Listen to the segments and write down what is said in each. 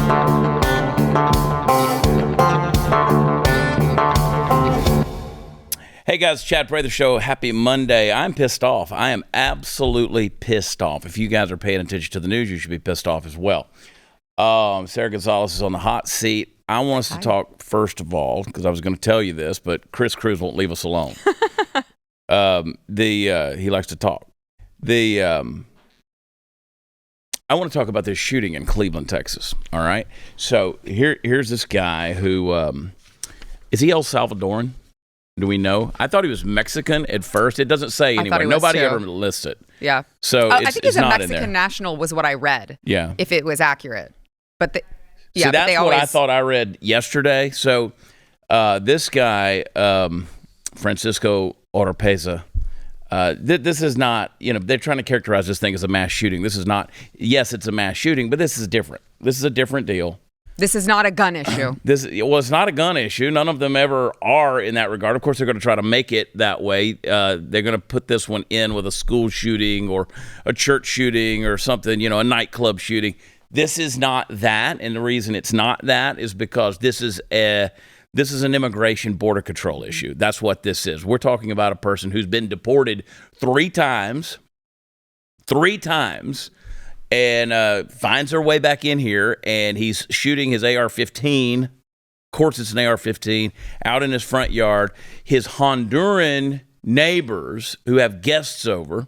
Hey guys, Chad Prather Show. Happy Monday. I'm pissed off. I am absolutely pissed off. If you guys are paying attention to the news, you should be pissed off as well. Sara Gonzales is on the hot seat. I want us to talk first of all, because I was going to tell you this, but Chris Cruz won't leave us alone. He likes to talk. I want to talk about this shooting in Cleveland, Texas. All right. So here's this guy who is he El Salvadoran? Do we know? I thought he was Mexican at first. It doesn't say anywhere. Nobody ever lists it. Yeah. So I think he's a not Mexican national was what I read. Yeah. If it was accurate. But See, that's what I thought I read yesterday. So this guy, Francisco Oropesa, this is not, they're trying to characterize this thing as a mass shooting. This is not, yes, it's a mass shooting, but this is different. This is a different deal. This is not a gun issue. It's not a gun issue. None of them ever are in that regard. Of course, they're going to try to make it that way. They're going to put this one in with a school shooting or a church shooting or something, a nightclub shooting. This is not that, and the reason it's not that is because this is an immigration border control issue. That's what this is. We're talking about a person who's been deported three times, and finds her way back in here, and he's shooting his AR-15. Of course, it's an AR-15 out in his front yard. His Honduran neighbors who have guests over,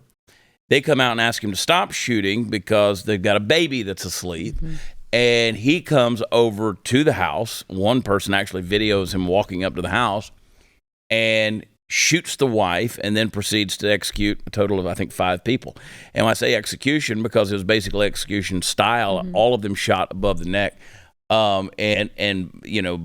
they come out and ask him to stop shooting because they've got a baby that's asleep. Mm-hmm. And he comes over to the house. One person actually videos him walking up to the house and shoots the wife and then proceeds to execute a total of, I think, 5 people. And when I say execution, because it was basically execution style, all of them shot above the neck. And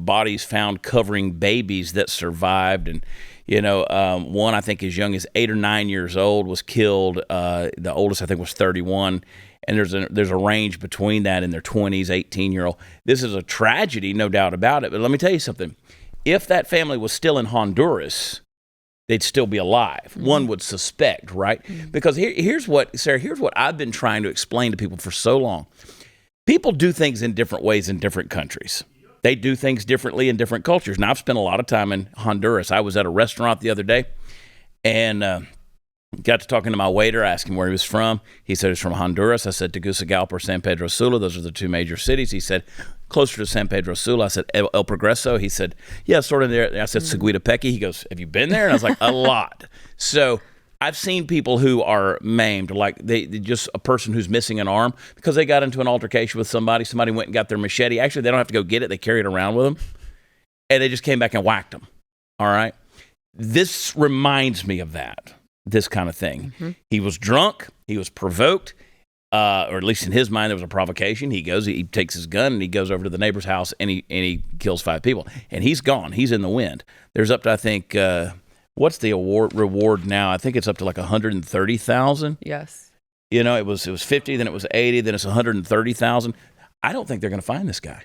bodies found covering babies that survived. And, one I think as young as 8 or 9 years old was killed. The oldest I think was 31. And there's a range between that in their 20s, 18-year-old. This is a tragedy, no doubt about it. But let me tell you something. If that family was still in Honduras, they'd still be alive. Mm-hmm. One would suspect, right? Mm-hmm. Because here's what I've been trying to explain to people for so long. People do things in different ways in different countries. They do things differently in different cultures. Now, I've spent a lot of time in Honduras. I was at a restaurant the other day, and got to talking to my waiter, asked him where he was from. He said he's from Honduras. I said Tegucigalpa or San Pedro Sula. Those are the 2 major cities. He said closer to San Pedro Sula. I said El Progreso. He said, yeah, sort of there. I said Seguida-Pequi. He goes, have you been there? And I was like, a lot. So I've seen people who are maimed, like they just a person who's missing an arm because they got into an altercation with somebody. Somebody went and got their machete. Actually, they don't have to go get it. They carry it around with them. And they just came back and whacked them. All right. This reminds me of that. This kind of thing. Mm-hmm. He was drunk. He was provoked, or at least in his mind, there was a provocation. He takes his gun and he goes over to the neighbor's house and he kills 5 people. And he's gone. He's in the wind. There's up to, I think, what's the reward now? I think it's up to like $130,000. Yes. It was 50, then it was 80, then it's 130,000. I don't think they're going to find this guy.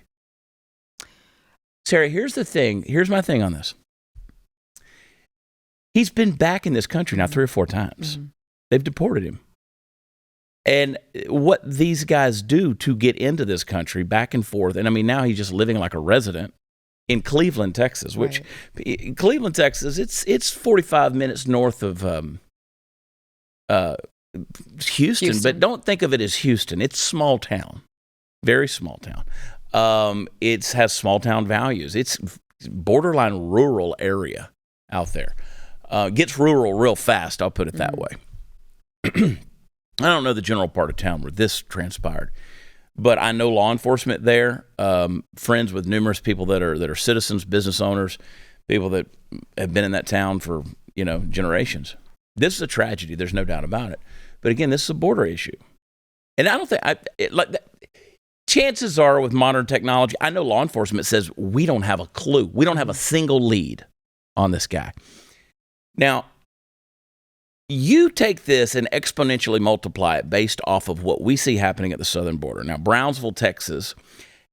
Sarah, here's the thing. Here's my thing on this. He's been back in this country now 3 or 4 times. Mm-hmm. They've deported him. And what these guys do to get into this country back and forth, and I mean, now he's just living like a resident in Cleveland, Texas, which Cleveland, Texas, it's 45 minutes north of Houston, but don't think of it as Houston. It's small town, very small town. It has small town values. It's borderline rural area out there. Gets rural real fast, I'll put it that way. I don't know the general part of town where this transpired, but I know law enforcement there, friends with numerous people that are citizens, business owners, people that have been in that town for, generations. This is a tragedy, there's no doubt about it. But again, this is a border issue. And I don't think, chances are with modern technology, I know law enforcement says we don't have a clue. We don't have a single lead on this guy. Now, you take this and exponentially multiply it based off of what we see happening at the southern border. Now, Brownsville, Texas,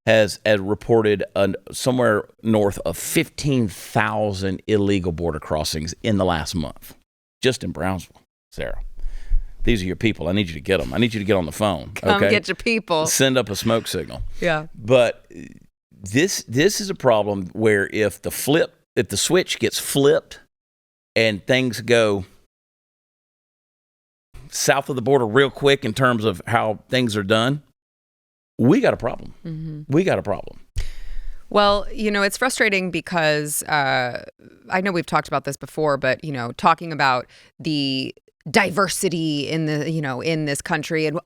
has reported somewhere north of 15,000 illegal border crossings in the last month, just in Brownsville, Sarah. these are your people. I need you to get them. I need you to get on the phone. Come okay? get your people. Send up a smoke signal. Yeah. But this is a problem where if the switch gets flipped and things go south of the border real quick in terms of how things are done, we got a problem. We got a problem. Well, it's frustrating because I know we've talked about this before, but, talking about the diversity in the, in this country and,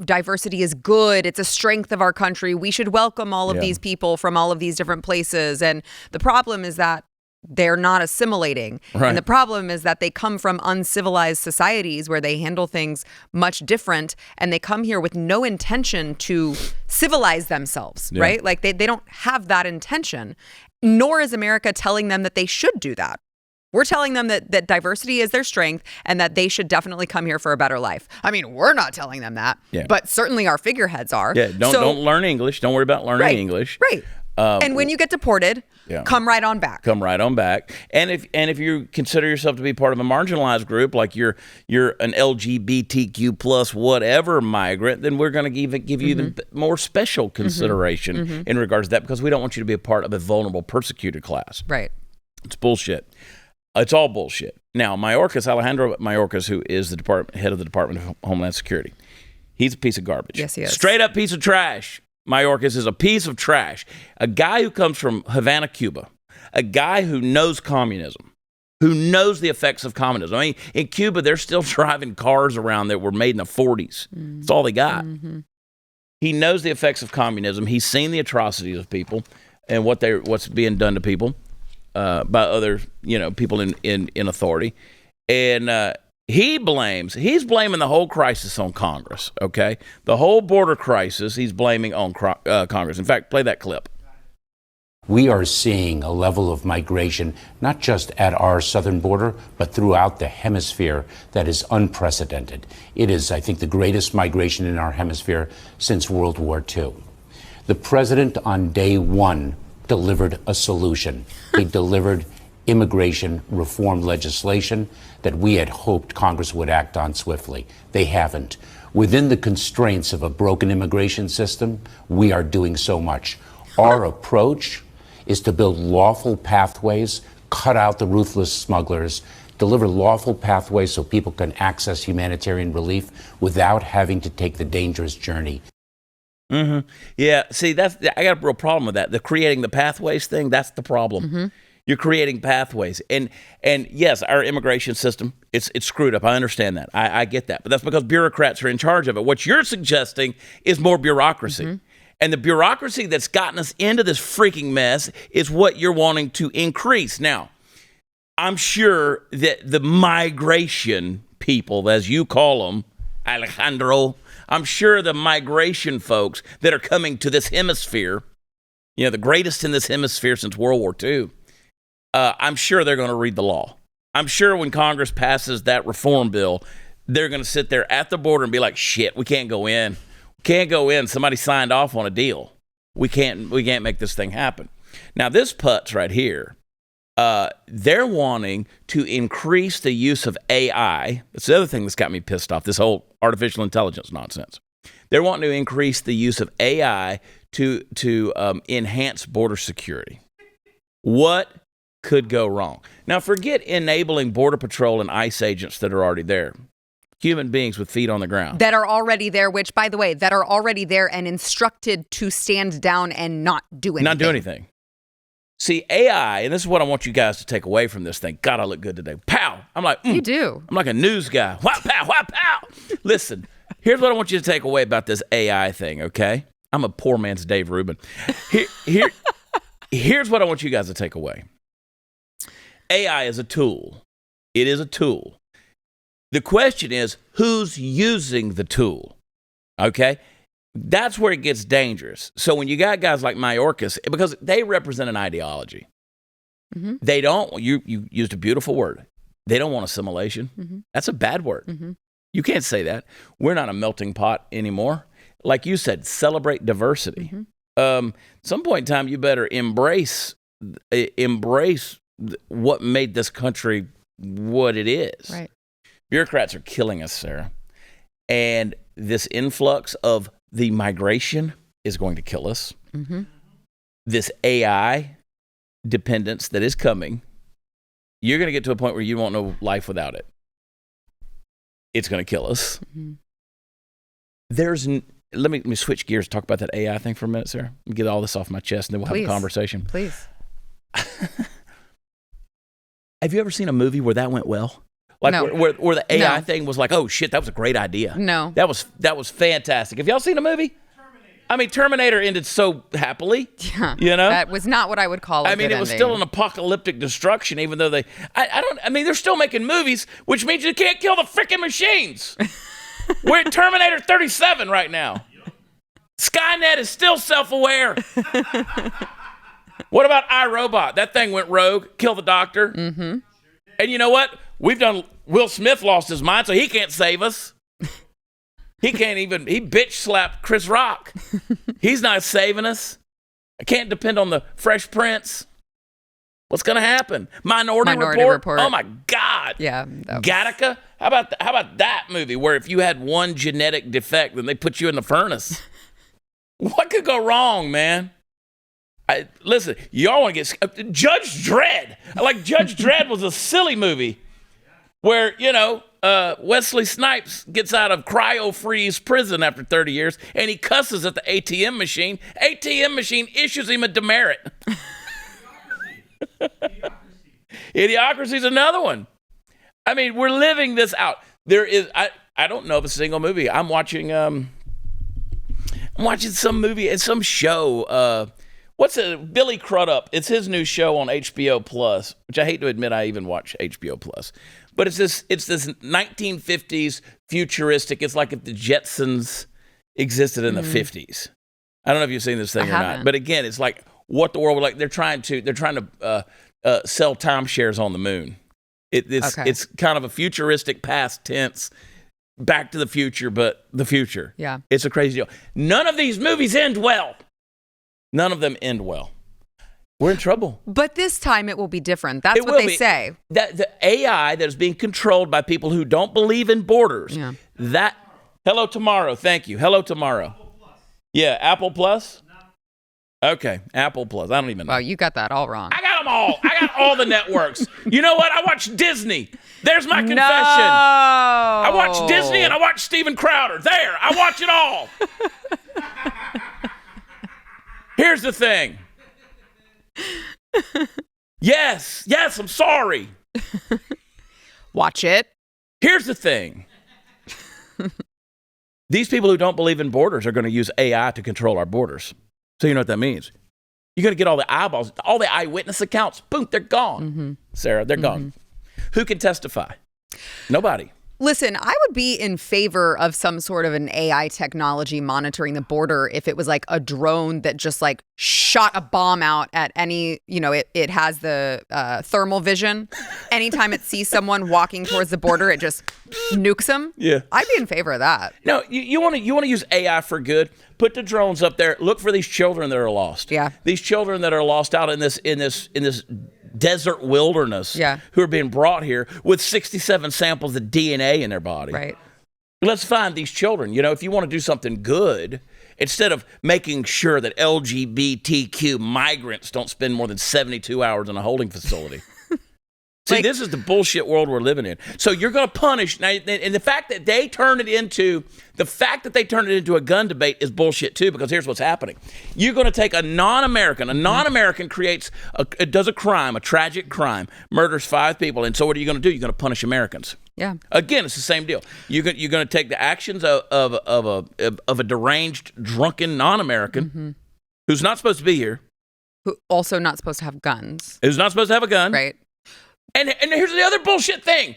diversity is good. It's a strength of our country. We should welcome all of these people from all of these different places. And the problem is that they're not assimilating. Right. And the problem is that they come from uncivilized societies where they handle things much different, and they come here with no intention to civilize themselves, right? Like they don't have that intention, nor is America telling them that they should do that. We're telling them that diversity is their strength and that they should definitely come here for a better life. I mean, we're not telling them that, but certainly our figureheads are. Yeah, don't learn English. Don't worry about learning English. Right. And when you get deported, come right on back. Come right on back. And if you consider yourself to be part of a marginalized group, like you're an LGBTQ plus whatever migrant, then we're going to give you the more special consideration in regards to that, because we don't want you to be a part of a vulnerable, persecuted class. Right. It's bullshit. It's all bullshit. Now, Alejandro Mayorkas, who is the head of the Department of Homeland Security, he's a piece of garbage. Yes, he is. Straight up piece of trash. Mayorkas is a piece of trash. A guy who comes from Havana, Cuba. A guy who knows communism. Who knows the effects of communism. I mean, in Cuba, they're still driving cars around that were made in the 40s. That's all they got. He knows the effects of communism. He's seen the atrocities of people and what's being done to people by other people in authority. And he's blaming the whole crisis on Congress, okay? The whole border crisis, he's blaming on Congress. In fact, play that clip. We are seeing a level of migration, not just at our southern border, but throughout the hemisphere that is unprecedented. It is, I think, the greatest migration in our hemisphere since World War II. The president on day one delivered a solution. He delivered immigration reform legislation that we had hoped Congress would act on swiftly. They haven't. Within the constraints of a broken immigration system, we are doing so much. Our approach is to build lawful pathways, cut out the ruthless smugglers, deliver lawful pathways so people can access humanitarian relief without having to take the dangerous journey. Yeah, see, I got a real problem with that. The creating the pathways thing, that's the problem. You're creating pathways. And yes, our immigration system, it's screwed up. I understand that. I get that. But that's because bureaucrats are in charge of it. What you're suggesting is more bureaucracy. And the bureaucracy that's gotten us into this freaking mess is what you're wanting to increase. Now, I'm sure that the migration people, as you call them, Alejandro, I'm sure the migration folks that are coming to this hemisphere, the greatest in this hemisphere since World War II, I'm sure they're going to read the law. I'm sure when Congress passes that reform bill, they're going to sit there at the border and be like, shit, we can't go in. Can't go in. Somebody signed off on a deal. We can't make this thing happen. Now, this putz right here, they're wanting to increase the use of AI. That's the other thing that's got me pissed off, this whole artificial intelligence nonsense. They're wanting to increase the use of AI to enhance border security. What could go wrong? Now, forget enabling Border Patrol and ICE agents that are already there. Human beings with feet on the ground. That are already there, which, by the way, that are already there and instructed to stand down and not do anything. Not do anything. See, AI, and this is what I want you guys to take away from this thing. God, I look good today. Pow! I'm like, You do. I'm like a news guy. Whap, pow, whap, pow! Listen, here's what I want you to take away about this AI thing, okay? I'm a poor man's Dave Rubin. Here's what I want you guys to take away. AI is a tool. It is a tool. The question is, who's using the tool? Okay? That's where it gets dangerous. So when you got guys like Mayorkas, because they represent an ideology, they don't, you used a beautiful word, they don't want assimilation. That's a bad word. You can't say that. We're not a melting pot anymore. Like you said, celebrate diversity. Some point in time, you better embrace what made this country what it is. Right. Bureaucrats are killing us, Sarah. And this influx of the migration is going to kill us. Mm-hmm. This AI dependence that is coming, you're going to get to a point where you won't know life without it. It's going to kill us. Mm-hmm. Let me switch gears and talk about that AI thing for a minute, Sarah. Let me get all this off my chest, and then we'll have a conversation. Please. Have you ever seen a movie where that went well? Like no. where the AI thing was like, oh shit, that was a great idea. No. That was fantastic. Have y'all seen a movie? Terminator ended so happily. Yeah. You know? That was not what I would call a good it was ending. still an apocalyptic destruction, even though they're still making movies, which means you can't kill the freaking machines. We're at Terminator 37 right now. Skynet is still self-aware. What about iRobot? That thing went rogue, killed the doctor. Mm-hmm. And you know what? Will Smith lost his mind, so he can't save us. He bitch slapped Chris Rock. He's not saving us. I can't depend on the Fresh Prince. What's going to happen? Minority Report? Oh my God. Yeah. Gattaca? How about that movie where if you had one genetic defect, then they put you in the furnace? What could go wrong, man? Listen, y'all want to get Judge Dredd. Like Judge Dredd was a silly movie where, Wesley Snipes gets out of cryo-freeze prison after 30 years and he cusses at the ATM machine. ATM machine issues him a demerit. Idiocracy is another one. I mean, we're living this out. There is, I don't know of a single movie. I'm watching some movie, it's some show. Billy Crudup? It's his new show on HBO Plus, which I hate to admit I even watch HBO Plus. But it's this 1950s futuristic. It's like if the Jetsons existed in the 50s. I don't know if you've seen this thing or not. But again, it's like what the world would like. They're trying to sell timeshares on the moon. It's kind of a futuristic past tense, Back to the Future, but the future. Yeah. It's a crazy deal. None of these movies end well. None of them end well. We're in trouble. But this time it will be different. That's what they say. The AI that is being controlled by people who don't believe in borders. Yeah. Hello Tomorrow. Thank you. Hello Tomorrow. Yeah, Apple Plus? Okay, Apple Plus. I don't even know. Wow, you got that all wrong. I got them all. I got all the networks. You know what? I watch Disney. There's my confession. No. I watch Disney and I watch Steven Crowder. There, I watch it all. Here's the thing. Yes, I'm sorry. Watch it. Here's the thing. These people who don't believe in borders are going to use AI to control our borders. So you know what that means. You're going to get all the eyeballs, all the eyewitness accounts. Boom, they're gone. Mm-hmm. Sarah, they're gone. Who can testify? Nobody. Listen, I would be in favor of some sort of an AI technology monitoring the border if it was like a drone that just like shot a bomb out at any, it has the thermal vision. Anytime it sees someone walking towards the border, it just nukes them. Yeah. I'd be in favor of that. No, you want to use AI for good? Put the drones up there. Look for these children that are lost. Yeah. These children that are lost out in this desert wilderness, who are being brought here with 67 samples of DNA in their body. Right. Let's find these children. If you want to do something good, instead of making sure that LGBTQ migrants don't spend more than 72 hours in a holding facility. See, this is the bullshit world we're living in. So you're going to punish now, and the fact that they turned it into a gun debate is bullshit too. Because here's what's happening: you're going to take a non-American does a crime, a tragic crime, murders 5 people, and so what are you going to do? You're going to punish Americans. Yeah. Again, it's the same deal. You're going to take the actions of a deranged, drunken non-American who's not supposed to be here, who also not supposed to have guns, who's not supposed to have a gun, right? And here's the other bullshit thing.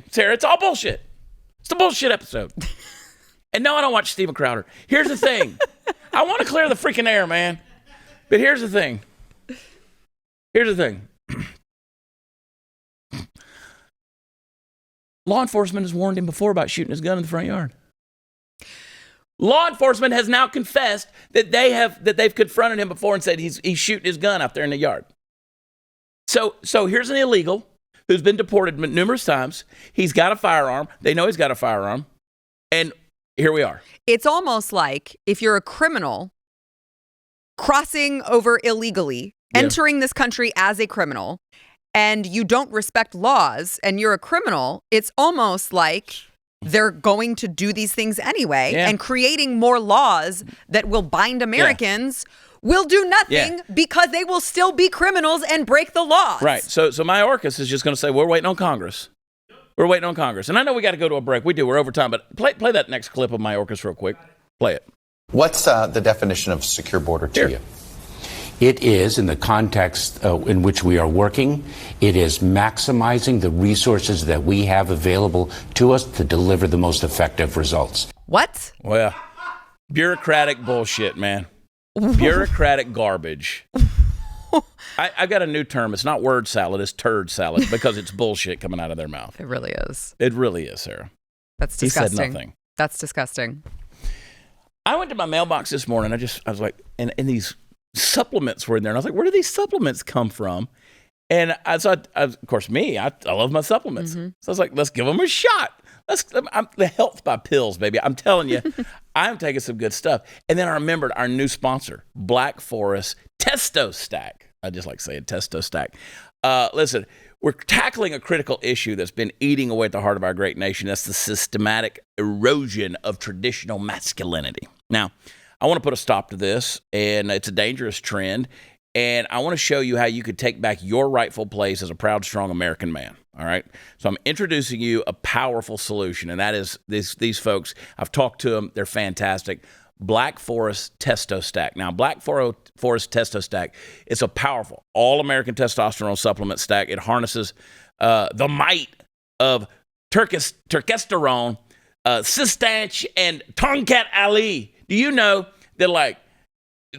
Sarah. It's all bullshit. It's the bullshit episode. And no, I don't watch Steven Crowder. Here's the thing. I want to clear the freaking air, man. But here's the thing. Law enforcement has warned him before about shooting his gun in the front yard. Law enforcement has now confessed that they've confronted him before and said he's shooting his gun out there in the yard. So here's an illegal who's been deported numerous times. He's got a firearm. They know he's got a firearm. And here we are. It's almost like if you're a criminal crossing over illegally, entering this country as a criminal, and you don't respect laws and you're a criminal, it's almost like they're going to do these things anyway, and creating more laws that will bind Americans will do nothing because they will still be criminals and break the laws. Right. So Mayorkas is just going to say, we're waiting on Congress. We're waiting on Congress. And I know we got to go to a break. We do. We're over time. But play that next clip of Mayorkas real quick. Play it. What's the definition of secure border to you? It is, in the context in which we are working, it is maximizing the resources that we have available to us to deliver the most effective results. What? Well, bureaucratic bullshit, man. Bureaucratic garbage. I got a new term. It's not word salad, it's turd salad, because it's bullshit coming out of their mouth. It really is. It really is, Sarah. That's disgusting. He said nothing. That's disgusting. I went to my mailbox this morning. I was like, and these supplements were in there. And I was like, where do these supplements come from? And I of course, I love my supplements. So I was like, let's give them a shot. The health by pills, baby. I'm telling you, I'm taking some good stuff. And then I remembered our new sponsor, Black Forest Testo Stack. I just like saying Testo Stack. Listen, we're tackling a critical issue that's been eating away at the heart of our great nation. That's the systematic erosion of traditional masculinity. Now, I want to put a stop to this, and it's a dangerous trend, and I want to show you how you could take back your rightful place as a proud, strong American man, all right? So I'm introducing you a powerful solution, and that is these folks. I've talked to them. They're fantastic. Black Forest Testo Stack. Now, Black Forest Testo Stack, it's a powerful all-American testosterone supplement stack. It harnesses the might of turkesterone, Sistanch, and Tonkat Ali. Do you know that, like,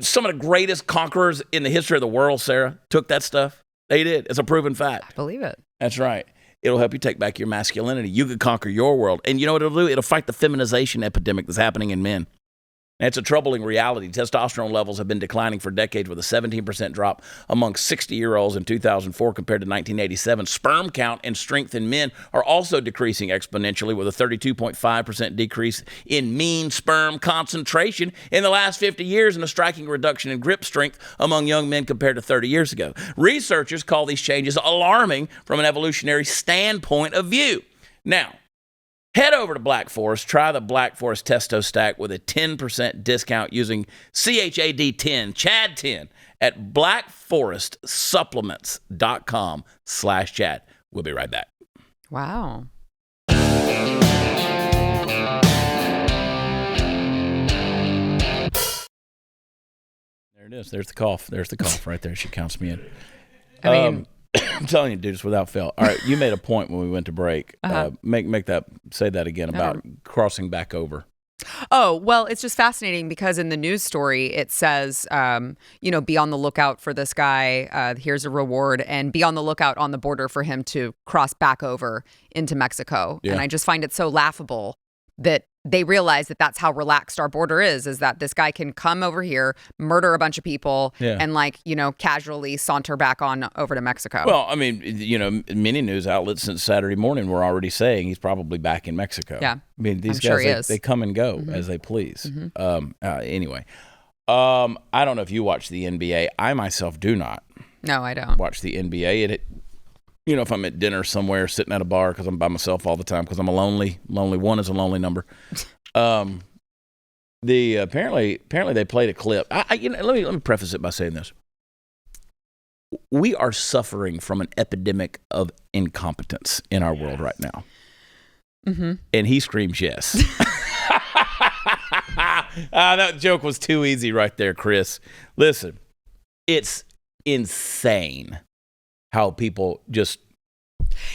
some of the greatest conquerors in the history of the world, Sarah, took that stuff? They did. It's a proven fact. I believe it. That's right. It'll help you take back your masculinity. You could conquer your world. And you know what it'll do? It'll fight the feminization epidemic that's happening in men. And it's a troubling reality. Testosterone levels have been declining for decades, with a 17% drop among 60-year-olds in 2004 compared to 1987. Sperm count and strength in men are also decreasing exponentially, with a 32.5% decrease in mean sperm concentration in the last 50 years and a striking reduction in grip strength among young men compared to 30 years ago. Researchers call these changes alarming from an evolutionary standpoint of view. Now, head over to Black Forest. Try the Black Forest Testo Stack with a 10% discount using CHAD10, CHAD10 at blackforestsupplements.com/Chad. We'll be right back. Wow. There it is. There's the cough. There's the cough right there. She counts me in. I mean, I'm telling you, dude, it's without fail. All right, you made a point when we went to break. Say that again about crossing back over. Oh, well, it's just fascinating because in the news story, it says, be on the lookout for this guy. Here's a reward, and be on the lookout on the border for him to cross back over into Mexico. Yeah. And I just find it so laughable that they realize that that's how relaxed our border is that this guy can come over here, murder a bunch of people, and casually saunter back on over to Mexico. Well, I mean, many news outlets since Saturday morning were already saying he's probably back in Mexico. Yeah. I mean, these guys, they come and go as they please. Anyway, I don't know if you watch the NBA. I myself do not. No, I don't. Watch the NBA. If I'm at dinner somewhere, sitting at a bar because I'm by myself all the time because I'm a lonely one is a lonely number. Apparently they played a clip. Let me preface it by saying this: we are suffering from an epidemic of incompetence in our world right now, and he screams yes. That joke was too easy right there, Chris. Listen, it's insane how people just...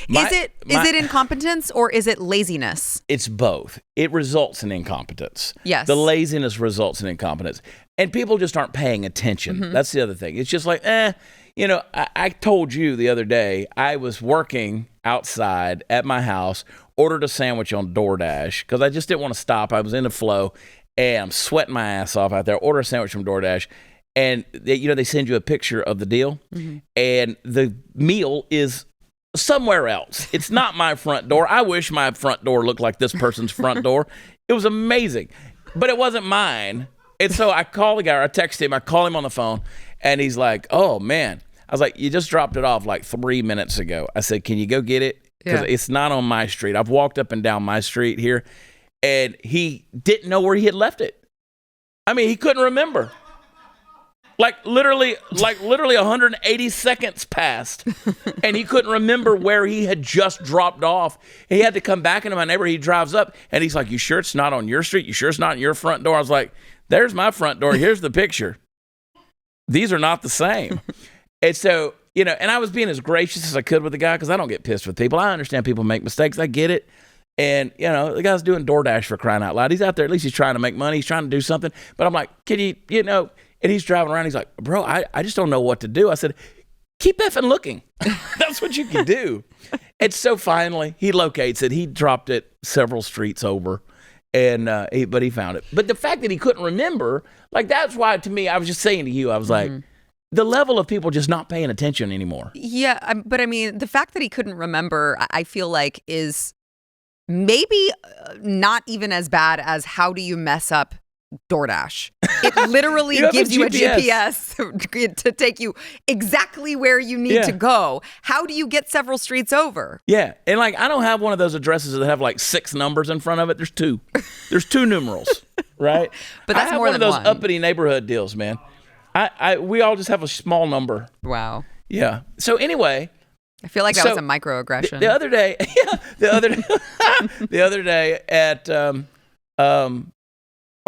Is it incompetence or is it laziness? It's both. It results in incompetence. Yes. The laziness results in incompetence. And people just aren't paying attention. That's the other thing. It's just like, I told you the other day, I was working outside at my house, ordered a sandwich on DoorDash because I just didn't want to stop. I was in the flow and I'm sweating my ass off out there. Order a sandwich from DoorDash. And they send you a picture of the deal, and the meal is somewhere else. It's not my front door. I wish my front door looked like this person's front door. It was amazing, but it wasn't mine. And so I call the guy, or I text him, I call him on the phone, and he's like, oh, man. I was like, you just dropped it off like 3 minutes ago. I said, can you go get it? Because it's not on my street. I've walked up and down my street here, and he didn't know where he had left it. I mean, he couldn't remember. Like literally 180 seconds passed, and he couldn't remember where he had just dropped off. He had to come back into my neighborhood. He drives up, and he's like, you sure it's not on your street? You sure it's not on your front door? I was like, there's my front door. Here's the picture. These are not the same. And so, and I was being as gracious as I could with the guy because I don't get pissed with people. I understand people make mistakes. I get it. And, the guy's doing DoorDash for crying out loud. He's out there. At least he's trying to make money. He's trying to do something. But I'm like, can you, and he's driving around. He's like, bro, I just don't know what to do. I said, keep effing looking. That's what you can do. And so finally, he locates it. He dropped it several streets over. And but he found it. But the fact that he couldn't remember, like that's why to me, I was just saying to you, I was like, the level of people just not paying attention anymore. Yeah, but I mean, the fact that he couldn't remember, I feel like is maybe not even as bad as how do you mess up DoorDash. It literally gives you a GPS to take you exactly where you need to go. How do you get several streets over? Yeah, and like I don't have one of those addresses that have like 6 numbers in front of it. There's 2. There's 2 numerals, right? But that's I have more one than of those one. uppity neighborhood deals, man. We all just have a small number. Wow. Yeah. So anyway, I feel like that was a microaggression. The other day, the other day at on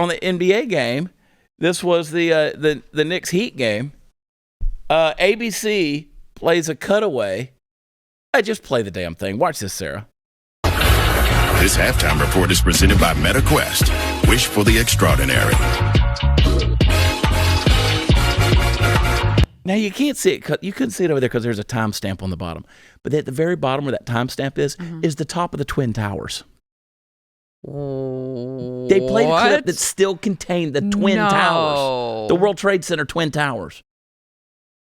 the NBA game, this was the Knicks Heat game. ABC plays a cutaway. I just play the damn thing. Watch this, Sarah. This halftime report is presented by MetaQuest. Wish for the extraordinary. Now, you can't see it. You couldn't see it over there because there's a timestamp on the bottom. But at the very bottom where that timestamp is the top of the Twin Towers. They played a clip that still contained the Twin Towers. The World Trade Center Twin Towers.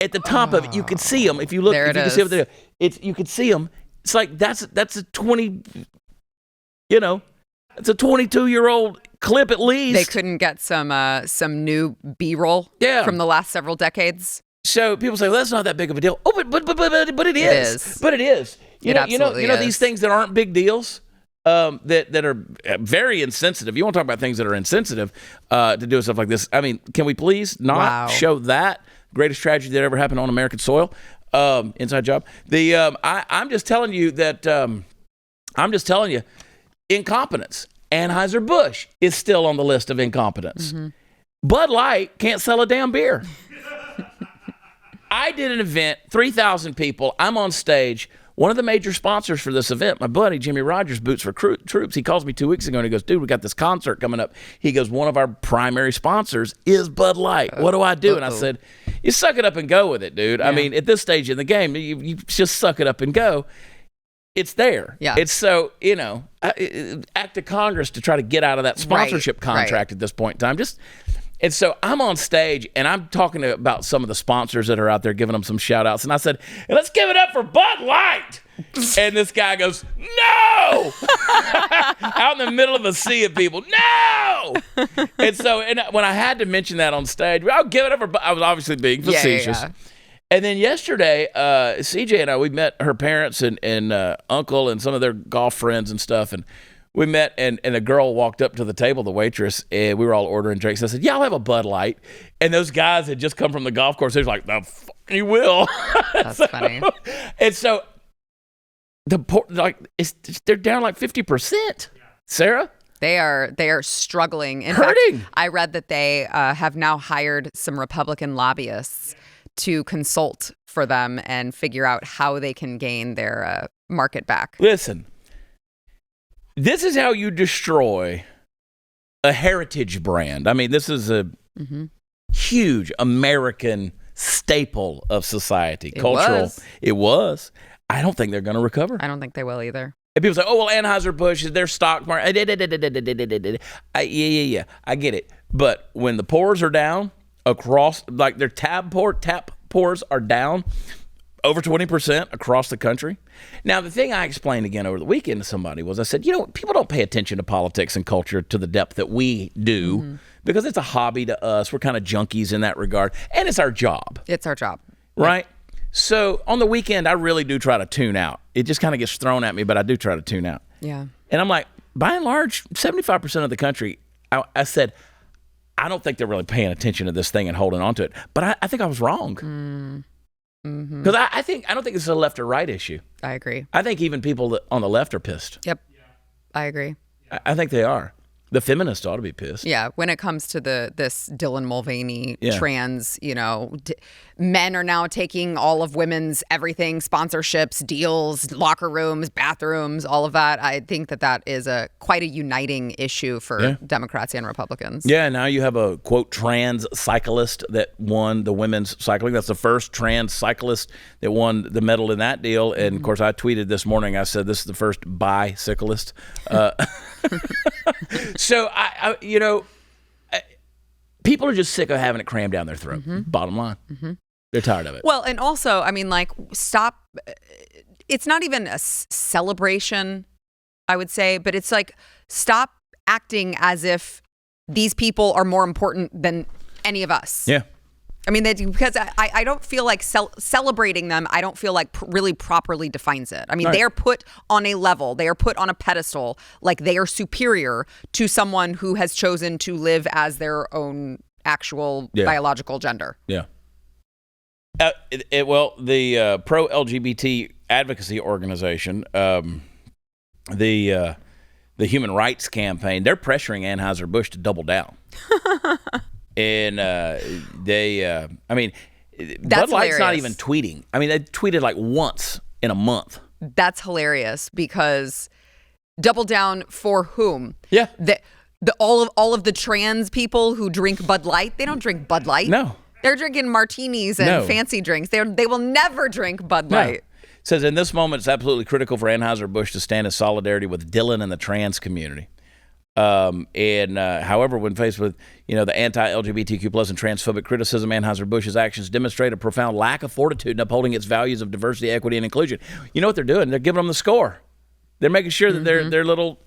At the top of it, you could see them. If you look, there if you can see over there, you could see them. It's like that's a 20, it's a 22-year-old clip at least. They couldn't get some new B-roll from the last several decades. So people say, well, that's not that big of a deal. Oh, but it is. But it is. You know these things that aren't big deals that are very insensitive. You want to talk about things that are insensitive to do stuff like this. I mean, can we please not show that greatest tragedy that ever happened on American soil? Inside job. I'm just telling you that. Incompetence. Anheuser-Busch is still on the list of incompetence. Bud Light can't sell a damn beer. I did an event, 3,000 people. I'm on stage. One of the major sponsors for this event, my buddy Jimmy Rogers, Boots for Troops, he calls me 2 weeks ago and he goes, dude, we got this concert coming up. He goes, one of our primary sponsors is Bud Light. What do I do? And I said, you suck it up and go with it, dude. I mean, at this stage in the game, you just suck it up and go. It's there. Yeah. It's so, act of Congress to try to get out of that sponsorship contract at this point in time. And so I'm on stage and I'm talking about some of the sponsors that are out there, giving them some shout outs. And I said, let's give it up for Bud Light. And this guy goes, no! Out in the middle of a sea of people, no! And so when I had to mention that on stage, I'll give it up for I was obviously being facetious. Yeah. And then yesterday, CJ and I, we met her parents and uncle and some of their golf friends and stuff. And we met, and a girl walked up to the table, the waitress, and we were all ordering drinks. I said, yeah, I'll have a Bud Light. And those guys had just come from the golf course. They were like, the fuck you will. That's funny. And so they're down like 50%. Sarah? They are struggling. In hurting. fact, I read that they have now hired some Republican lobbyists to consult for them and figure out how they can gain their market back. Listen, this is how you destroy a heritage brand. I mean, this is a huge American staple of society. Cultural. It was. I don't think they're going to recover. I don't think they will either. And people say, oh, well, Anheuser-Busch is their stock market. Yeah. I get it. But when the pours are down across, like their tap pours are down Over 20% across the country. Now, the thing I explained again over the weekend to somebody was I said, people don't pay attention to politics and culture to the depth that we do because it's a hobby to us. We're kind of junkies in that regard. And it's our job. It's our job. Right? So on the weekend, I really do try to tune out. It just kind of gets thrown at me, but I do try to tune out. Yeah. And I'm like, by and large, 75% of the country, I said, I don't think they're really paying attention to this thing and holding on to it. But I think I was wrong. Because I don't think it's a left or right issue. I agree. I think even people on the left are pissed. Yep. I agree. I think they are. The feminists ought to be pissed. Yeah, when it comes to this Dylan Mulvaney trans, men are now taking all of women's everything, sponsorships, deals, locker rooms, bathrooms, all of that. I think that is quite a uniting issue for Democrats and Republicans. Yeah, now you have a, quote, trans cyclist that won the women's cycling. That's the first trans cyclist that won the medal in that deal. And, of course, I tweeted this morning, I said this is the first bicyclist. So, people are just sick of having it crammed down their throat. Bottom line. They're tired of it. Well, and also, stop. It's not even a celebration, I would say, but it's like, stop acting as if these people are more important than any of us. Yeah. Because I don't feel like celebrating them, I don't feel like really properly defines it. They are put on a level, they are put on a pedestal, like they are superior to someone who has chosen to live as their own actual biological gender. Yeah. The pro-LGBT advocacy organization, the Human Rights Campaign, they're pressuring Anheuser-Busch to double down. And Bud Light's not even tweeting. They tweeted like once in a month. That's hilarious because double down for whom? Yeah. All of the trans people who drink Bud Light, they don't drink Bud Light. No. They're drinking martinis and fancy drinks. They will never drink Bud Light. It says, in this moment, it's absolutely critical for Anheuser-Busch to stand in solidarity with Dylan and the trans community. However, when faced with, the anti-LGBTQ plus and transphobic criticism, Anheuser-Busch's actions demonstrate a profound lack of fortitude in upholding its values of diversity, equity, and inclusion. You know what they're doing? They're giving them the score. They're making sure that their little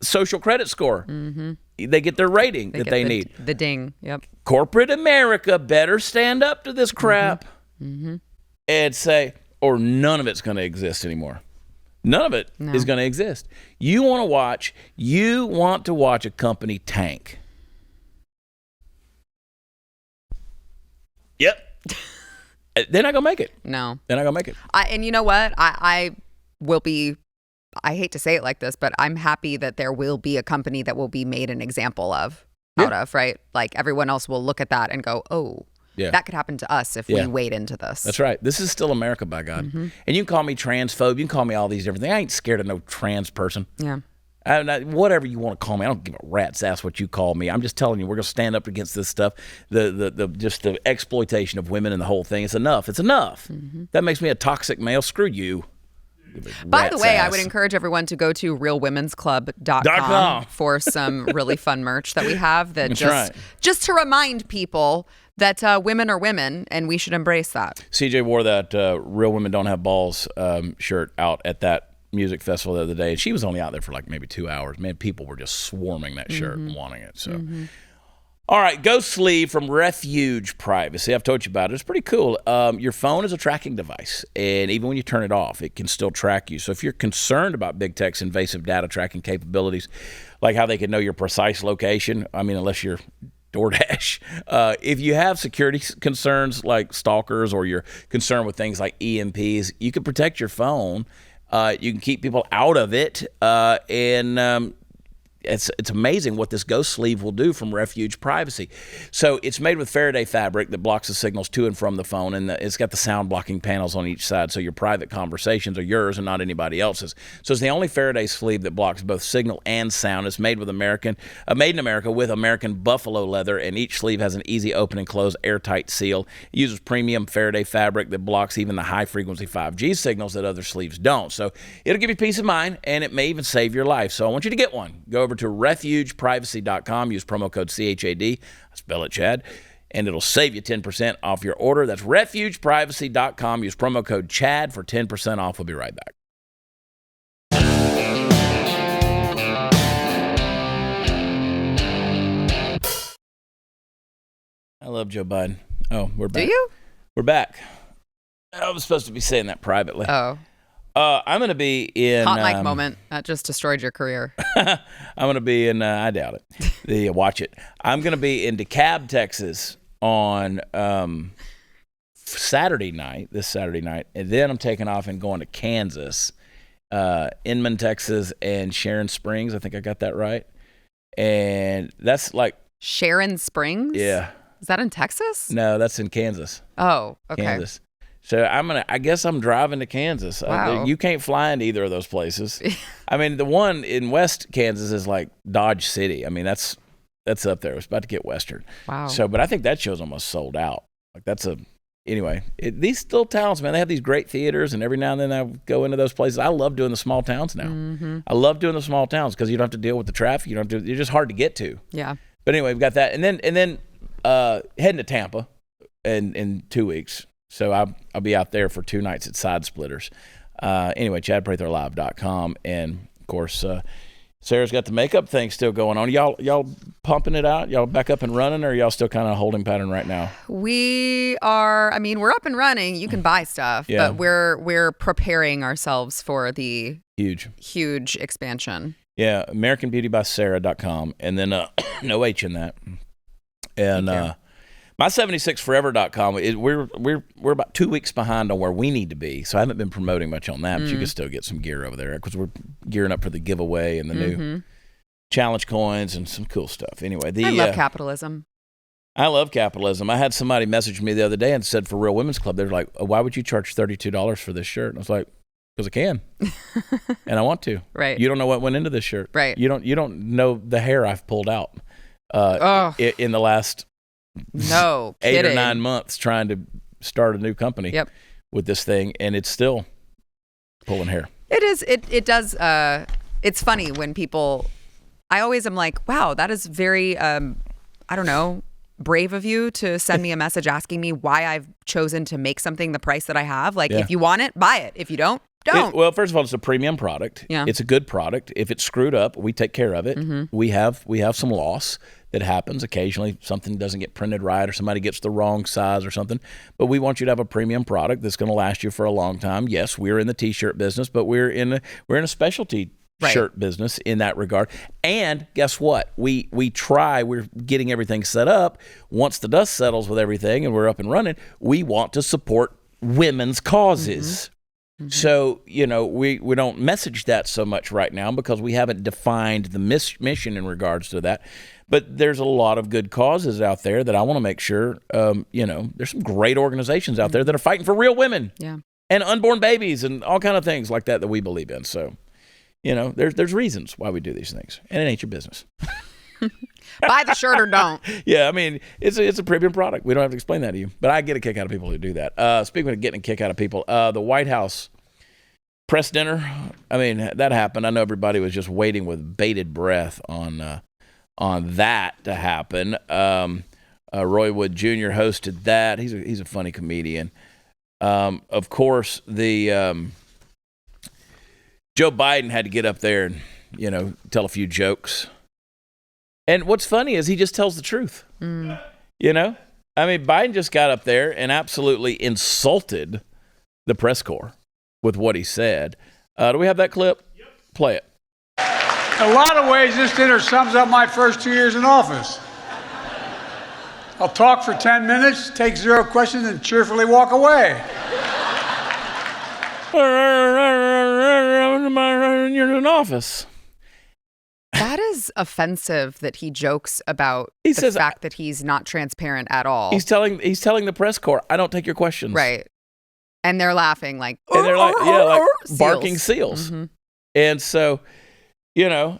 social credit score, they get their rating that they need. The ding, yep. Corporate America better stand up to this crap and say, or none of it's going to exist anymore. None of it is going to exist. You want to watch a company tank. Yep. They're not going to make it. No. They're not going to make it. And you know what? I will be, I hate to say it like this, but I'm happy that there will be a company that will be made an example of, out of, right? Like everyone else will look at that and go, oh, that could happen to us if we wade into this. That's right. This is still America, by God. And you can call me transphobe. You can call me all these different things. I ain't scared of no trans person. Yeah. Whatever you want to call me, I don't give a rat's ass what you call me. I'm just telling you, we're going to stand up against this stuff. The exploitation of women and the whole thing. It's enough. It's enough. That makes me a toxic male. Screw you. By the way, I would encourage everyone to go to realwomensclub.com for some really fun merch that we have that just to remind people that women are women and we should embrace that. CJ wore that Real Women Don't Have Balls shirt out at that music festival the other day. And she was only out there for like maybe 2 hours. Man, people were just swarming that shirt and wanting it. So, all right, Ghost Sleeve from Refuge Privacy. I've told you about it. It's pretty cool. Your phone is a tracking device, and even when you turn it off, it can still track you. So if you're concerned about big tech's invasive data tracking capabilities, like how they can know your precise location, unless you're DoorDash. If you have security concerns like stalkers or you're concerned with things like EMPs, you can protect your phone. You can keep people out of it, and it's amazing what this Ghost Sleeve will do from Refuge Privacy. So it's made with Faraday fabric that blocks the signals to and from the phone, and it's got the sound blocking panels on each side, so your private conversations are yours and not anybody else's. So it's the only Faraday sleeve that blocks both signal and sound. It's made in America with American buffalo leather, and each sleeve has an easy open and close airtight seal. It uses premium Faraday fabric that blocks even the high-frequency 5G signals that other sleeves don't. So it'll give you peace of mind, and it may even save your life. So I want you to get one. Go over to refugeprivacy.com. Use promo code CHAD. I spell it, Chad. and it'll save you 10% off your order. That's refugeprivacy.com. Use promo code CHAD for 10% off. We'll be right back. I love Joe Biden. Oh, we're back. Do you? We're back. I was supposed to be saying that privately. Oh. I'm going to be in... Hot mic moment. That just destroyed your career. I'm going to be in... I doubt it. Watch it. I'm going to be in DeKalb, Texas on this Saturday night. And then I'm taking off and going to Kansas, Inman, Texas, and Sharon Springs. I think I got that right. And that's like... Sharon Springs? Yeah. Is that in Texas? No, that's in Kansas. Oh, okay. Kansas. So I guess I'm driving to Kansas. Wow. You can't fly into either of those places. I mean, the one in West Kansas is like Dodge City. I mean, that's up there. It's about to get western. Wow. So, but I think that show's almost sold out. Like anyway, these little towns, man, they have these great theaters, and every now and then I go into those places. I love doing the small towns now. Mm-hmm. I love doing the small towns because you don't have to deal with the traffic. You're just hard to get to. Yeah. But anyway, we've got that. And then heading to Tampa in 2 weeks. So I'll be out there for 2 nights at Side Splitters. Anyway, ChadPratherLive.com. And, of course, Sarah's got the makeup thing still going on. Y'all pumping it out? Y'all back up and running, or are y'all still kind of holding pattern right now? We are, we're up and running. You can buy stuff, yeah. But we're preparing ourselves for the huge expansion. Yeah, AmericanBeautyBySarah.com, and then no H in that. And my76forever.com, we're about 2 weeks behind on where we need to be, so I haven't been promoting much on that, but you can still get some gear over there because we're gearing up for the giveaway and the new challenge coins and some cool stuff. Anyway, I love capitalism. I love capitalism. I had somebody message me the other day and said for Real Women's Club, they're like, why would you charge $32 for this shirt? And I was like, because I can, and I want to. Right. You don't know what went into this shirt. Right. You don't know the hair I've pulled out in the last 8 or 9 months trying to start a new company with this thing, and it's still pulling hair. It is. It does. It's funny when people. I always am like, wow, that is very. I don't know. Brave of you to send me a message asking me why I've chosen to make something the price that I have. Like, if you want it, buy it. If you don't. Well, first of all, it's a premium product. Yeah. It's a good product. If it's screwed up, we take care of it. Mm-hmm. We have some loss that happens occasionally. Something doesn't get printed right, or somebody gets the wrong size or something. But we want you to have a premium product that's going to last you for a long time. Yes, we're in the t-shirt business, but we're in a specialty shirt business in that regard. And guess what? We're getting everything set up. Once the dust settles with everything and we're up and running, we want to support women's causes. Mm-hmm. Mm-hmm. So, we don't message that so much right now because we haven't defined the mission in regards to that. But there's a lot of good causes out there that I want to make sure, there's some great organizations out there that are fighting for real women and unborn babies and all kind of things like that we believe in. So, there's reasons why we do these things, and it ain't your business. Buy the shirt or don't. Yeah, it's a premium product. We don't have to explain that to you. But I get a kick out of people who do that. Speaking of getting a kick out of people, the White House press dinner, that happened. I know everybody was just waiting with bated breath on that to happen. Roy Wood Jr. hosted that. He's a funny comedian. Of course, the Joe Biden had to get up there and tell a few jokes. And what's funny is he just tells the truth. Mm. Biden just got up there and absolutely insulted the press corps with what he said. Do we have that clip? Yep. Play it. In a lot of ways, this dinner sums up my first 2 years in office. I'll talk for 10 minutes, take 0 questions, and cheerfully walk away. You're in office. That is offensive that he jokes about the fact that he's not transparent at all. He's telling the press corps, I don't take your questions. Right. And they're laughing like seals. Barking seals. Mm-hmm. And so, again,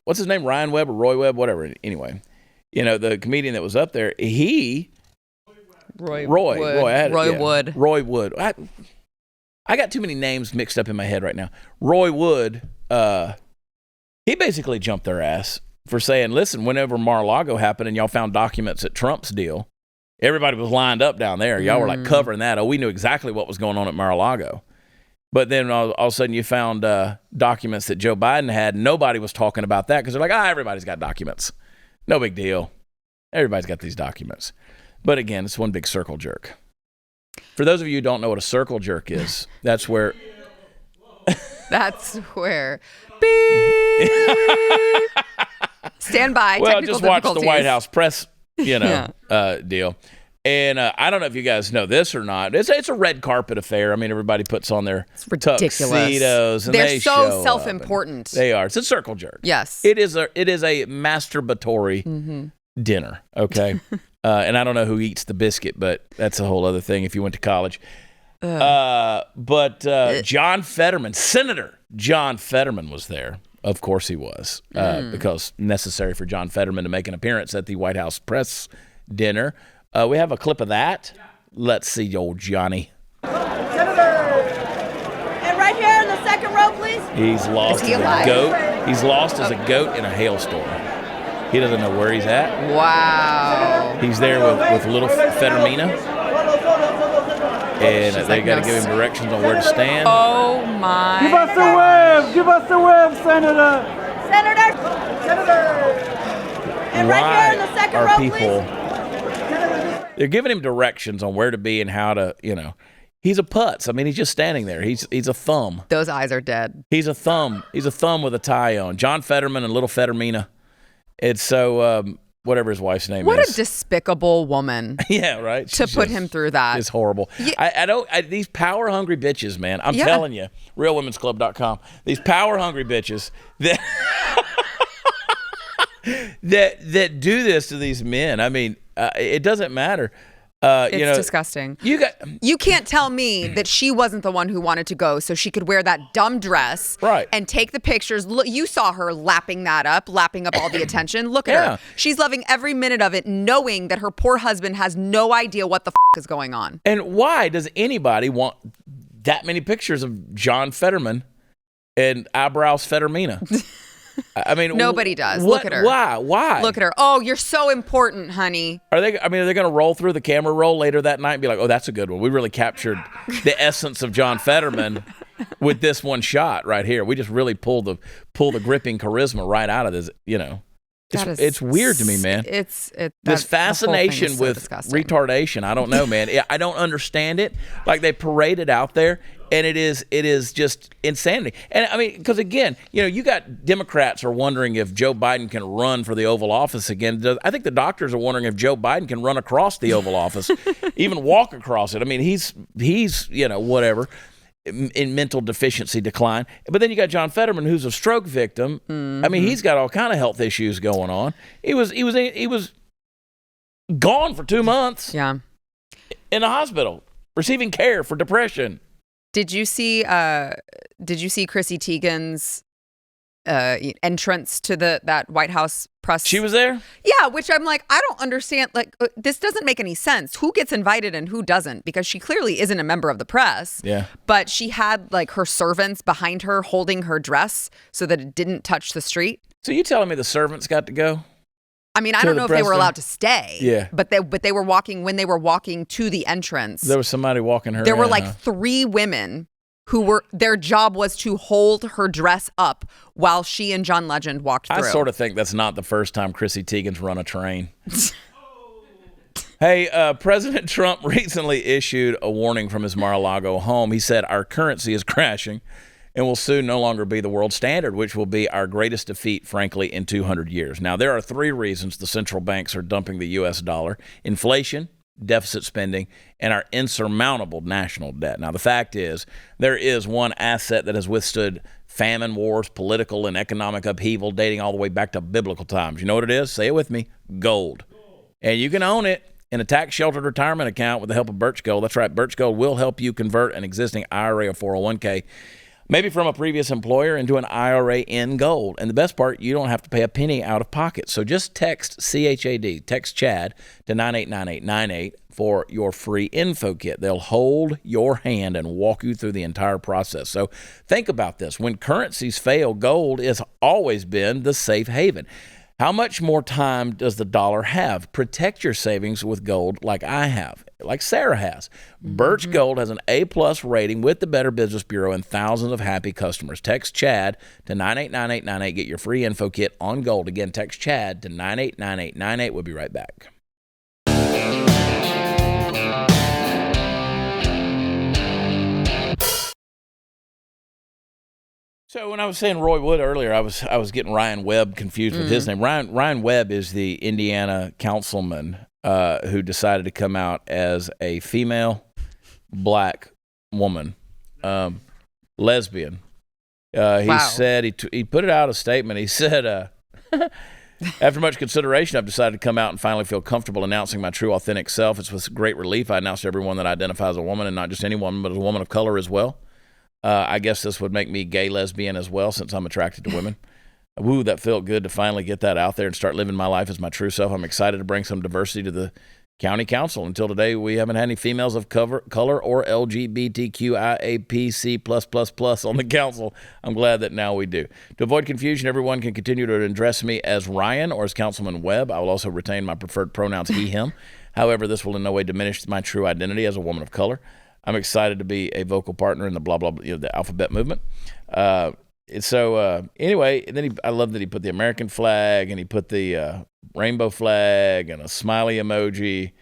what's his name? Ryan Webb or Roy Webb, whatever. Anyway, the comedian that was up there, Roy Wood. I got too many names mixed up in my head right now. Roy Wood, he basically jumped their ass for saying, listen, whenever Mar-a-Lago happened and y'all found documents at Trump's deal, everybody was lined up down there. Y'all were like covering that. Oh, we knew exactly what was going on at Mar-a-Lago. But then all of a sudden you found documents that Joe Biden had. Nobody was talking about that because they're like, everybody's got documents. No big deal. Everybody's got these documents. But again, it's one big circle jerk. For those of you who don't know what a circle jerk is, that's where... That's where... Beep. Stand by. Well, just watch the difficulties. White House press, deal. And I don't know if you guys know this or not. It's a red carpet affair. I mean, everybody puts on their tuxedos. And They're so show self-important. They are. It's a circle jerk. Yes. It is a masturbatory dinner, okay? And I don't know who eats the biscuit, but that's a whole other thing if you went to college. But John Fetterman, Senator John Fetterman was there. Of course he was, because necessary for John Fetterman to make an appearance at the White House press dinner. We have a clip of that. Let's see old Johnny. Senator! And right here in the second row, please. He's lost as a goat. He's lost as a goat in a hailstorm. He doesn't know where he's at. Wow. He's there with little Fettermina. And they got to give him directions on where to stand. Oh, my. Give us a wave! Give us a wave, Senator! Senator! And right here in the second row, please. They're giving him directions on where to be and how to, he's a putz. I mean, he's just standing there. He's a thumb. Those eyes are dead. He's a thumb. He's a thumb with a tie on. John Fetterman and little Fettermina. It's so, whatever his wife's name is. What a despicable woman. Yeah, right. To put him through that. It's horrible. Yeah. These power hungry bitches, man. I'm telling you, realwomensclub.com. These power hungry bitches that that do this to these men. I mean, it doesn't matter. It's disgusting. You can't tell me that she wasn't the one who wanted to go so she could wear that dumb dress and take the pictures. Look, you saw her lapping up all the attention. Look at her. She's loving every minute of it, knowing that her poor husband has no idea what the is going on. And why does anybody want that many pictures of John Fetterman and eyebrows Fettermina? I mean, nobody does. Look at her. Why? Look at her. Oh, you're so important, honey. Are they going to roll through the camera roll later that night and be like, oh, that's a good one. We really captured the essence of John Fetterman with this one shot right here. We just really pull the gripping charisma right out of this, It's weird to me, man. This fascination with retardation. I don't know, man. I don't understand it. Like they parade it out there, and it is just insanity. And I mean, because again, you got Democrats are wondering if Joe Biden can run for the Oval Office again. I think the doctors are wondering if Joe Biden can run across the Oval Office, even walk across it. I mean, he's whatever. In mental deficiency decline. But then you got John Fetterman, who's a stroke victim. Mm-hmm. I mean, he's got all kind of health issues going on. He was gone for 2 months. Yeah. In the hospital, receiving care for depression. Did you see Chrissy Teigen's entrance to that White House press? She was there? Yeah, which I'm like, I don't understand. Like, this doesn't make any sense. Who gets invited and who doesn't? Because she clearly isn't a member of the press. Yeah. But she had like her servants behind her holding her dress so that it didn't touch the street. So you telling me the servants got to go? I mean, I don't know if they were allowed to stay. Yeah. But they were walking when they were walking to the entrance. There was somebody walking her. There were like 3 women who their job was to hold her dress up while she and John Legend walked through. I sort of think that's not the first time Chrissy Teigen's run a train. Hey, President Trump recently issued a warning from his Mar-a-Lago home. He said, our currency is crashing and will soon no longer be the world standard, which will be our greatest defeat, frankly, in 200 years. Now, there are 3 reasons the central banks are dumping the U.S. dollar: inflation, deficit spending, and our insurmountable national debt. Now, the fact is, there is one asset that has withstood famine, wars, political and economic upheaval dating all the way back to biblical times. You know what it is? Say it with me. Gold. And you can own it in a tax-sheltered retirement account with the help of Birch Gold. That's right. Birch Gold will help you convert an existing IRA or 401k, maybe from a previous employer, into an IRA in gold. And the best part, you don't have to pay a penny out of pocket. So just text CHAD, text Chad to 989898 for your free info kit. They'll hold your hand and walk you through the entire process. So think about this. When currencies fail, gold has always been the safe haven. How much more time does the dollar have? Protect your savings with gold like I have, like Sarah has. Birch Gold has an A+ rating with the Better Business Bureau and thousands of happy customers. Text Chad to 989898. Get your free info kit on gold. Again, text Chad to 989898. We'll be right back. So when I was saying Roy Wood earlier, I was getting Ryan Webb confused with his name. Ryan Webb is the Indiana councilman who decided to come out as a female black woman, lesbian. He said he put it out a statement. He said, after much consideration, I've decided to come out and finally feel comfortable announcing my true, authentic self. It's with great relief I announce to everyone that I identify as a woman, and not just any woman, but as a woman of color as well. I guess this would make me gay lesbian as well, since I'm attracted to women. Woo, that felt good to finally get that out there and start living my life as my true self. I'm excited to bring some diversity to the county council. Until today, we haven't had any females of color or LGBTQIAPC++ on the council. I'm glad that now we do. To avoid confusion, everyone can continue to address me as Ryan or as Councilman Webb. I will also retain my preferred pronouns, he, him. However, this will in no way diminish my true identity as a woman of color. I'm excited to be a vocal partner in the blah, blah, blah, the alphabet movement. Anyway, and then I love that he put the American flag and he put the rainbow flag and a smiley emoji.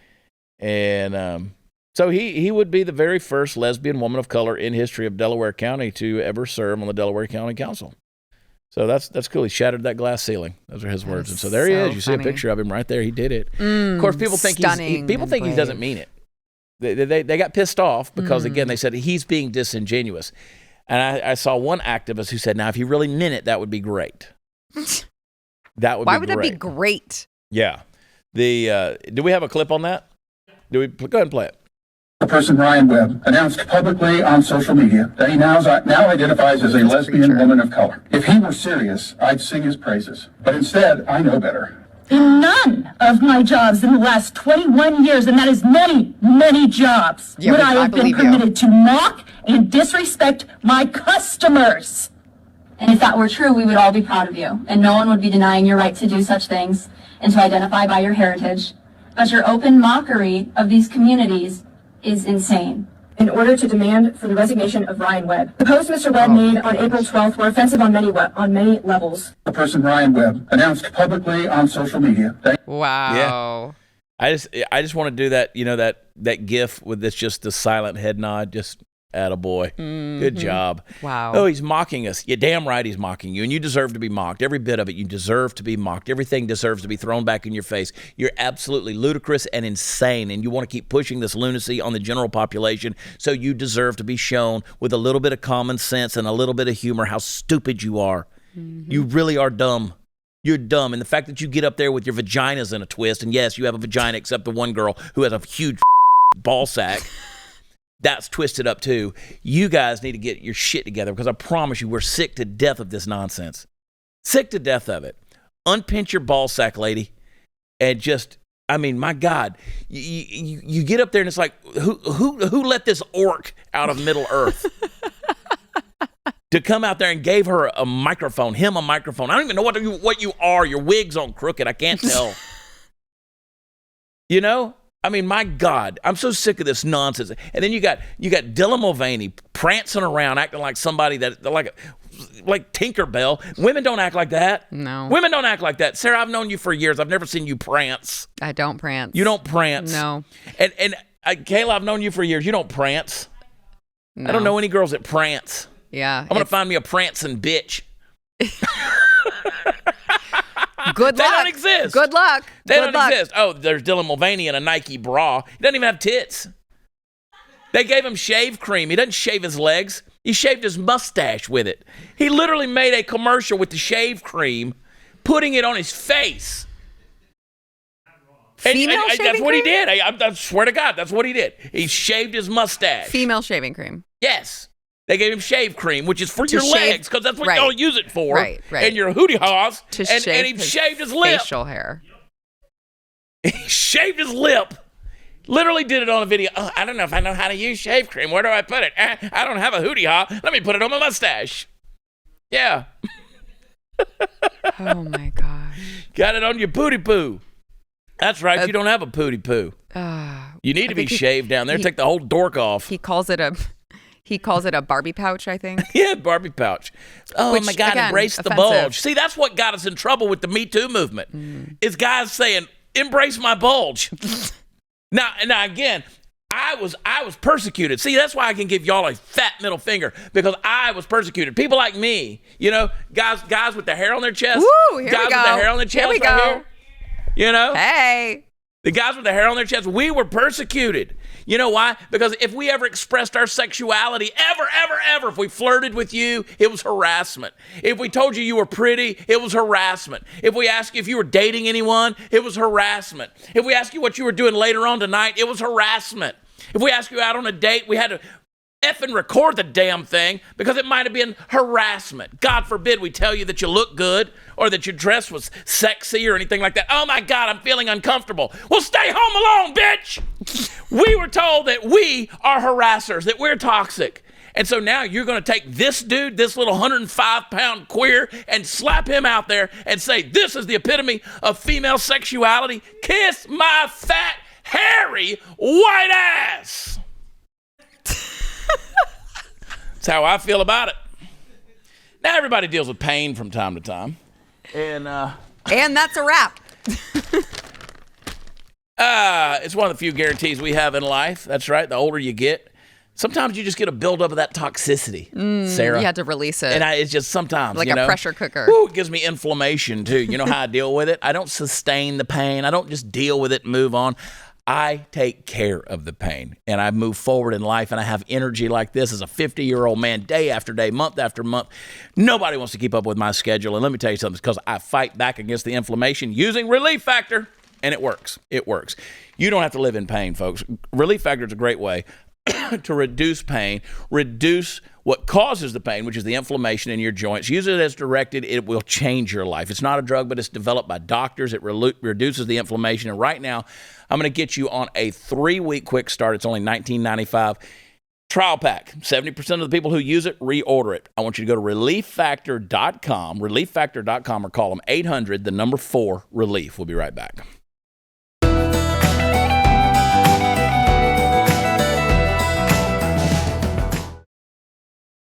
And so he would be the very first lesbian woman of color in history of Delaware County to ever serve on the Delaware County Council. So that's cool. He shattered that glass ceiling. Those are his words. And so there he is. You see a picture of him right there. He did it. Of course, people think he doesn't mean it. They got pissed off because, again, they said he's being disingenuous. And I saw one activist who said, now, if he really meant it, that would be great. Why would that be great? Yeah. Do we have a clip on that? Go ahead and play it. The person, Ryan Webb, announced publicly on social media that he now identifies as a lesbian woman of color. If he were serious, I'd sing his praises. But instead, I know better. In none of my jobs in the last 21 years, and that is many, many jobs, would I have been permitted to mock and disrespect my customers. And if that were true, we would all be proud of you, and no one would be denying your right to do such things and to identify by your heritage. But your open mockery of these communities is insane. In order to demand for the resignation of Ryan Webb. The posts Mr. Webb made on April 12th were offensive on many levels. The person, Ryan Webb, announced publicly on social media. Wow. Yeah. I just want to do that, that GIF with this, just the silent head nod, just attaboy. Good job. Wow. Oh, he's mocking us. You're damn right he's mocking you, and you deserve to be mocked. Every bit of it, you deserve to be mocked. Everything deserves to be thrown back in your face. You're absolutely ludicrous and insane, and you want to keep pushing this lunacy on the general population, so you deserve to be shown with a little bit of common sense and a little bit of humor how stupid you are. You really are dumb. You're dumb, and the fact that you get up there with your vaginas in a twist, and yes, you have a vagina except the one girl who has a huge ball sack. That's twisted up too. You guys need to get your shit together, because I promise you, we're sick to death of this nonsense. Sick to death of it. Unpinch your ball sack, lady, and just, my God, you get up there and it's like, who let this orc out of Middle Earth to come out there and gave her a microphone, him a microphone? I don't even know what you are. Your wig's on crooked. I can't tell. My God, I'm so sick of this nonsense. And then you got Dylan Mulvaney prancing around, acting like somebody that like Tinkerbell. Women don't act like that. No, women don't act like that. Sarah, I've known you for years. I've never seen you prance. I don't prance. You don't prance. No. And Kayla, I've known you for years. You don't prance. No. I don't know any girls that prance. Yeah, I'm gonna find me a prancing bitch. Good luck. They don't exist. Good luck. They don't exist. Oh, there's Dylan Mulvaney in a Nike bra. He doesn't even have tits. They gave him shave cream. He doesn't shave his legs. He shaved his mustache with it. He literally made a commercial with the shave cream, putting it on his face. Female shaving That's what cream? he did. I swear to God, that's what he did. He shaved his mustache. Female shaving cream. Yes. They gave him shave cream, which is for your legs, because that's what y'all use it for. Right. And your hootie haws. And he shaved his lip. Facial hair. He shaved his lip. Literally did it on a video. Oh, I don't know if I know how to use shave cream. Where do I put it? I don't have a hootie haw. Let me put it on my mustache. Yeah. Oh my gosh. Got it on your pooty poo. That's right. You don't have a pooty poo. You need to be shaved down there. Take the whole dork off. He calls it a Barbie pouch, I think. Yeah, Barbie pouch. Oh, my God, again, embrace the bulge. See, that's what got us in trouble with the Me Too movement, is guys saying, embrace my bulge. Now, again, I was persecuted. See, that's why I can give y'all a fat middle finger, because I was persecuted. People like me, guys with the hair on their chest. Woo, here guys we go. with the hair on their chest. Here we right go. Here. Hey. The guys with the hair on their chest, we were persecuted. You know why? Because if we ever expressed our sexuality, ever, if we flirted with you, it was harassment. If we told you you were pretty, it was harassment. If we asked you if you were dating anyone, it was harassment. If we asked you what you were doing later on tonight, it was harassment. If we asked you out on a date, we had to effing record the damn thing because it might have been harassment. God forbid we tell you that you look good or that your dress was sexy or anything like that. Oh my God, I'm feeling uncomfortable. Well, stay home alone, bitch. We were told that we are harassers, that we're toxic. And so now you're going to take this dude, this little 105-pound queer, and slap him out there and say, this is the epitome of female sexuality. Kiss my fat, hairy, white ass. That's how I feel about it. Now, everybody deals with pain from time to time. And that's a wrap. It's one of the few guarantees we have in life. That's right. The older you get, sometimes you just get a buildup of that toxicity, Sarah. You had to release it. And it's just sometimes, like a pressure cooker. Woo, it gives me inflammation, too. You know how I deal with it? I don't sustain the pain. I don't just deal with it and move on. I take care of the pain, and I move forward in life, and I have energy like this as a 50-year-old man, day after day, month after month. Nobody wants to keep up with my schedule, and let me tell you something, because I fight back against the inflammation using Relief Factor, and it works. It works. You don't have to live in pain, folks. Relief Factor is a great way to reduce pain, reduce what causes the pain, which is the inflammation in your joints. Use it as directed. It will change your life. It's not a drug, but it's developed by doctors. It reduces the inflammation. And right now, I'm going to get you on a 3-week quick start. It's only $19.95. Trial pack. 70% of the people who use it reorder it. I want you to go to relieffactor.com, relieffactor.com, or call them 800-4-RELIEF. We'll be right back.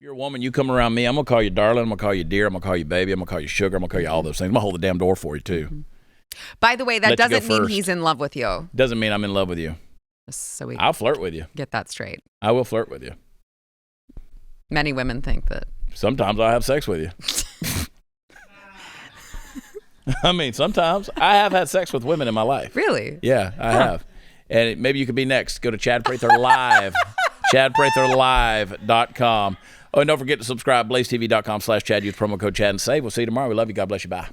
You're a woman, you come around me, I'm going to call you darling, I'm going to call you dear, I'm going to call you baby, I'm going to call you sugar, I'm going to call you all those things. I'm going to hold the damn door for you, too. By the way, that doesn't mean he's in love with you. Doesn't mean I'm in love with you. So I'll flirt with you. Get that straight. I will flirt with you. Many women think that. Sometimes I'll have sex with you. I mean, sometimes I have had sex with women in my life. Really? Yeah, I have. And maybe you could be next. Go to Chad Prather Live, ChadPratherLive.com. Oh, and don't forget to subscribe, BlazeTV.com/Chad. Use promo code Chad and save. We'll see you tomorrow. We love you. God bless you. Bye.